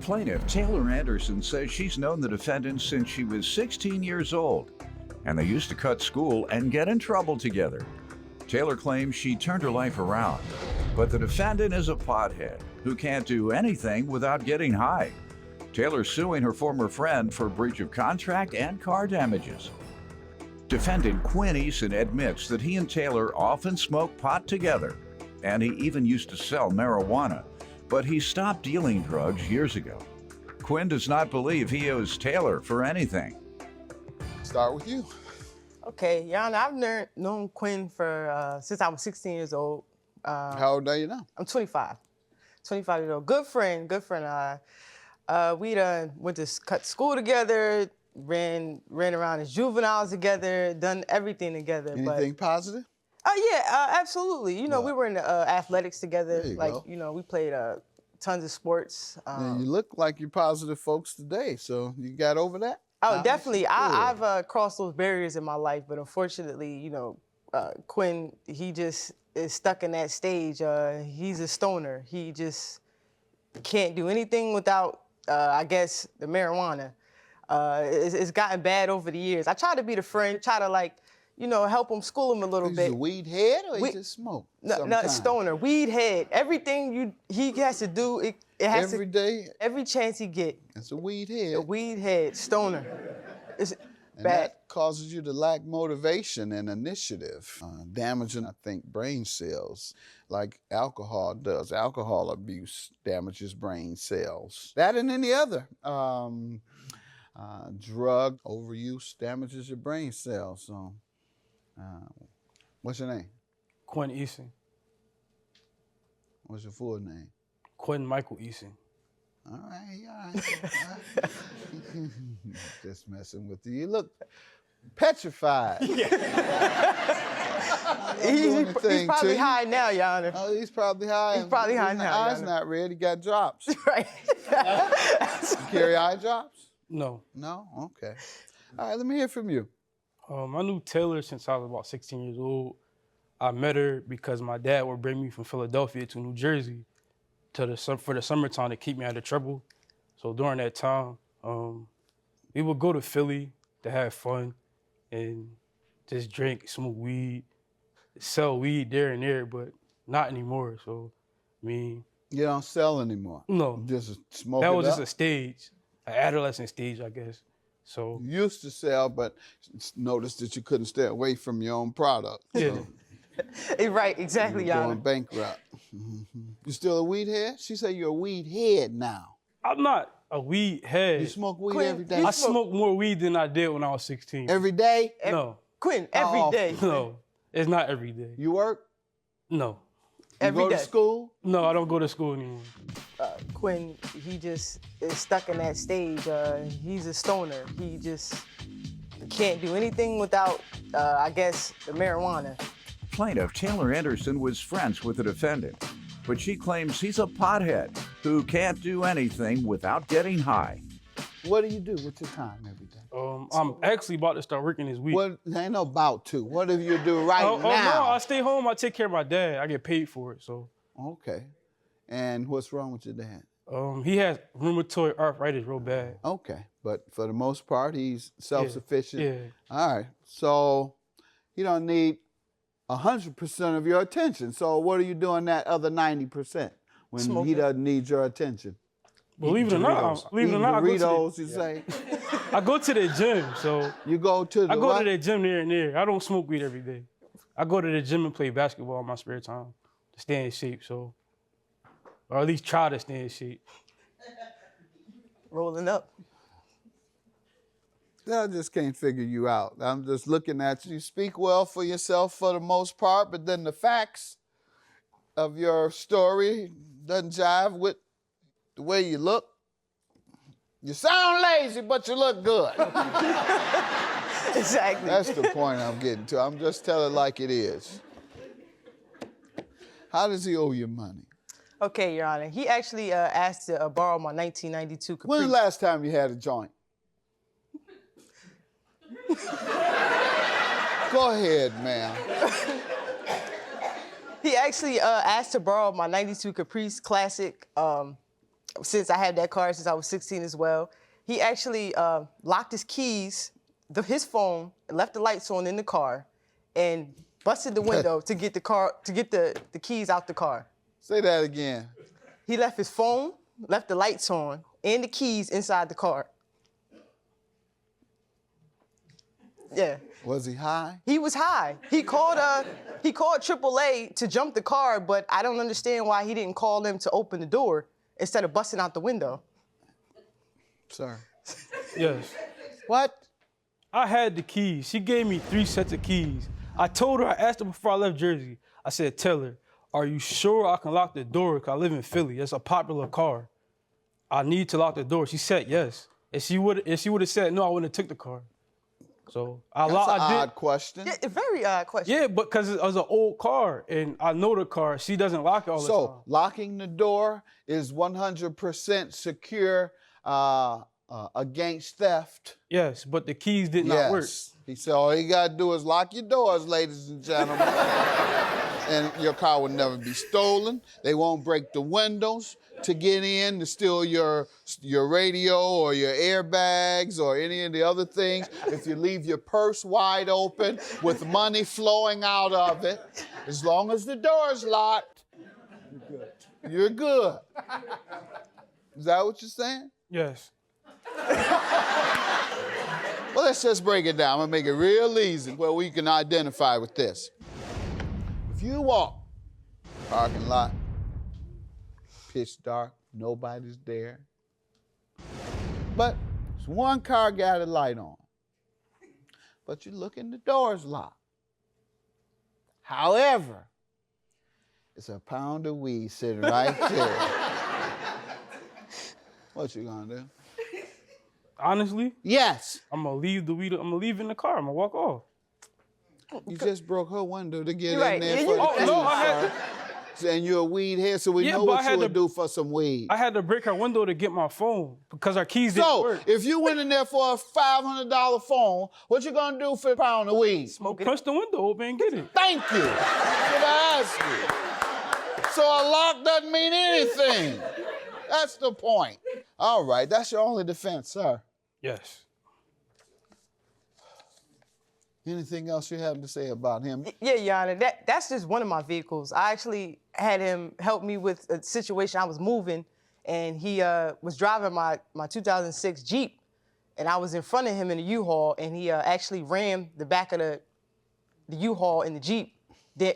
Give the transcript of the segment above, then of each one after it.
Plaintiff Taylor Anderson says she's known the defendant since she was 16 years old, and they used to cut school and get in trouble together. Taylor claims she turned her life around, but the defendant is a pothead who can't do anything without getting high. Taylor's suing her former friend for breach of contract and car damages. Defendant Quinn Eason admits that he and Taylor often smoked pot together, and he even used to sell marijuana, but he stopped dealing drugs years ago. Quinn does not believe he owes Taylor for anything. Start with you. Okay, Yana, I've known Quinn for since I was 16 years old. How old are you now? I'm 25. 25 years old. Good friend. We went to cut school together, ran around as juveniles together, done everything together. Anything positive? Yeah, absolutely. You know, we were in athletics together. Go. We played tons of sports. Yeah, you look like you're positive folks today, so you got over that? Oh, definitely. I've crossed those barriers in my life, but unfortunately, Quinn, he just is stuck in that stage. He's a stoner. He just can't do anything without, I guess, the marijuana. It's gotten bad over the years. I try to be the friend, try to help him, school him a little bit. He's a weed head or he just smoke? No, stoner, weed head. Everything he has to do, it has every day? Every chance he get. It's a weed head. A weed head, stoner. It's and bad. That causes you to lack motivation and initiative, damaging, I think, brain cells like alcohol does. Alcohol abuse damages brain cells. That and any other drug overuse damages your brain cells. So, what's your name? Quinn Eason. What's your full name? Quinn Michael Eason. All right. Just messing with you. You look petrified. He's probably high now, Your Honor. Oh, he's probably high. He's probably high now, Your Eyes Honor. not red. He got drops. Right. You carry eye drops? No. No? Okay. All right, let me hear from you. I knew Taylor since I was about 16 years old. I met her because my dad would bring me from Philadelphia to New Jersey for the summertime to keep me out of trouble. So during that time, we would go to Philly to have fun and just drink, smoke weed, sell weed there and there, but not anymore. So, I mean... You don't sell anymore? No. Just smoke That it was up? just a stage, an adolescent stage, I guess. So You used to sell, but noticed that you couldn't stay away from your own product. Yeah. So Right, exactly, Your you're Honor. going bankrupt. You still a weed head? She said you're a weed head now. I'm not a weed head. You smoke weed Quinn, every day? I smoke more weed than I did when I was 16. Every day? No, Quinn, every day. no, it's not every day. You work? No, You Every go day. to school? no, I don't go to school anymore. Quinn, he just is stuck in that stage. He's a stoner. He just can't do anything without, I guess, the marijuana. Plaintiff Taylor Anderson was friends with the defendant, but she claims he's a pothead who can't do anything without getting high. What do you do with your time every day? I'm actually about to start working this week. What, ain't no about to. What do you do right Oh, now? no, I stay home. I take care of my dad. I get paid for it. So Okay. And what's wrong with your dad? he has rheumatoid arthritis real bad. Okay. But for the most part, he's self-sufficient. Yeah. All right. So he don't need 100% of your attention. So what are you doing that other 90% when Smoking. he doesn't need your attention? Believe it or not, Eating Doritos, you say? I go to the gym. So You go to the I go what? to the gym there and there. I don't smoke weed every day. I go to the gym and play basketball in my spare time to stay in shape. So, or at least try to stay in shape. Rolling up. I just can't figure you out. I'm just looking at you. You speak well for yourself for the most part, but then the facts of your story doesn't jive with the way you look. You sound lazy, but you look good. Exactly. That's the point I'm getting to. I'm just telling like it is. How does he owe you money? Okay, Your Honor. He actually asked to borrow my 1992 Caprice. When's the last time you had a joint? Go ahead, ma'am. He actually asked to borrow my 92 Caprice Classic. since I had that car since I was 16 as well. He actually locked his keys, his phone, left the lights on in the car, and busted the window to get the keys out the car. Say that again. He left his phone, left the lights on, and the keys inside the car. Yeah. Was he high? He was high. He called AAA to jump the car, but I don't understand why he didn't call them to open the door instead of busting out the window. Sir. Yes. What? I had the keys. She gave me 3 sets of keys. I asked her before I left Jersey, I said, tell her, are you sure I can lock the door? Because I live in Philly. It's a popular car. I need to lock the door. She said yes. If she would have said no, I wouldn't have took the car. So That's an odd question. Yeah, a very odd question. Yeah, but because it was an old car, and I know the car, she doesn't lock it all the time. So locking the door is 100% secure against theft. Yes, but the keys did not work. He said, all you gotta do is lock your doors, ladies and gentlemen. And your car will never be stolen. They won't break the windows to get in to steal your radio or your airbags or any of the other things. If you leave your purse wide open with money flowing out of it, as long as the door's locked, you're good. Is that what you're saying? Yes. Well, let's just break it down. I'm gonna make it real easy where we can identify with this. If you walk, parking lot, pitch dark, nobody's there, but there's one car got a light on, but you look and the door's locked. However, it's a pound of weed sitting right there. What you gonna do? Honestly? Yes. I'm gonna leave the weed. I'm gonna leave it in the car. I'm gonna walk off. You just broke her window to get You're in right. there Yeah, for you- the Oh, keys, no, I had- sir. And you're a weed head, so we Yeah, know but what I had you would to- do for some weed. I had to break her window to get my phone because her keys didn't So, work. if you went in there for a $500 phone, what you gonna do for a pound of weed? Smoke it. Punch the window open and get it. Thank you. That's what I asked you. So a lock doesn't mean anything. That's the point. All right, that's your only defense, sir. Yes. Anything else you have to say about him? Yeah, Your Honor, that's just one of my vehicles. I actually had him help me with a situation. I was moving, and he was driving my 2006 Jeep, and I was in front of him in a U-Haul, and he actually rammed the back of the U-Haul in the Jeep,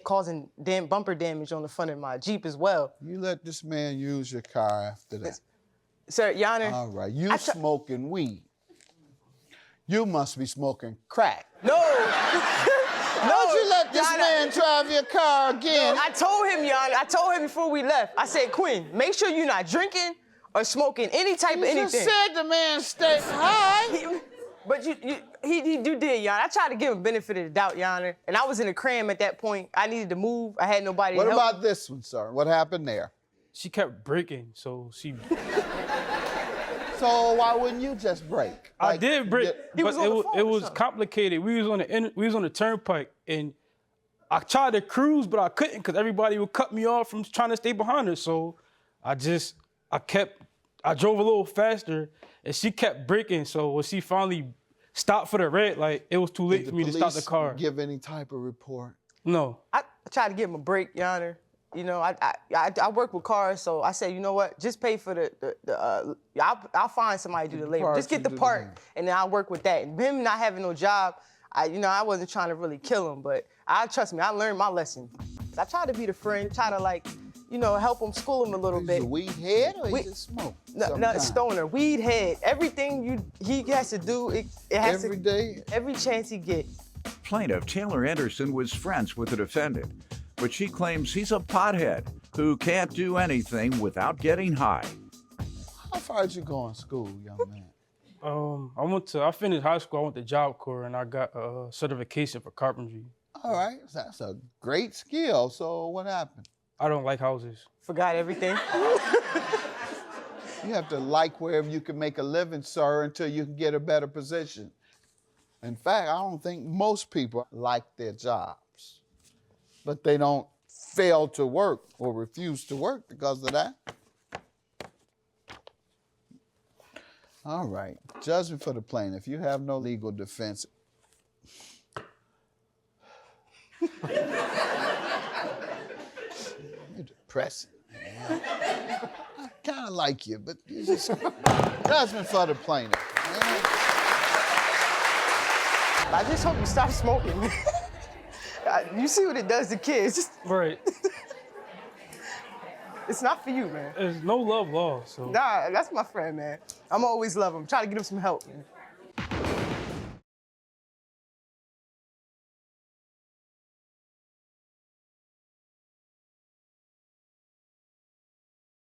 causing bumper damage on the front of my Jeep as well. You let this man use your car after that. Sir, Your Honor. All right, you smoking weed. You must be smoking crack. No. Don't you let this Your Honor. man drive your car again. I told him, Your Honor, I told him before we left, I said, Quinn, make sure you're not drinking or smoking any type of You anything. just said the man stay high. But he did, Your Honor. I tried to give him benefit of the doubt, Your Honor. And I was in a cram at that point. I needed to move. I had nobody What to help. about this one, sir? What happened there? She kept breaking, so she. So why wouldn't you just break? I did break, He but was on the phone it or was something. complicated. We was on the turnpike, and I tried to cruise, but I couldn't because everybody would cut me off from trying to stay behind her. So I drove a little faster, and she kept braking. So when she finally stopped for the red light, it was too late Did for me to stop the car. give any type of report? No. I tried to give him a break, Your Honor. You know, I work with cars, so I said, you know what? Just pay for I'll find somebody to do the labor. parts Just get and the do the part, labor. and then I'll work with that. And him not having no job, I wasn't trying to really kill him, but trust me, I learned my lesson. I tried to be the friend, try to help him, school him a little He's bit. a weed head or he We- just smoke? No, sometimes? stoner, weed head, everything he has to do, it has Every to, day? every chance he get. Plaintiff Taylor Anderson was friends with the defendant, but she claims he's a pothead who can't do anything without getting high. How far did you go in school, young man? I finished high school. I went to Job Corps, and I got a certification for carpentry. All right, that's a great skill. So what happened? I don't like houses. Forgot everything. You have to like wherever you can make a living, sir, until you can get a better position. In fact, I don't think most people like their jobs, but they don't fail to work or refuse to work because of that. All right. Judgment for the plaintiff. You have no legal defense. You're depressing. Man. I kind of like you, but you just judgment for the plaintiff. Man. I just hope you stop smoking. You see what it does to kids. Right. It's not for you, man. There's no love lost. So. Nah, that's my friend, man. I'm always love him. Try to get him some help, man.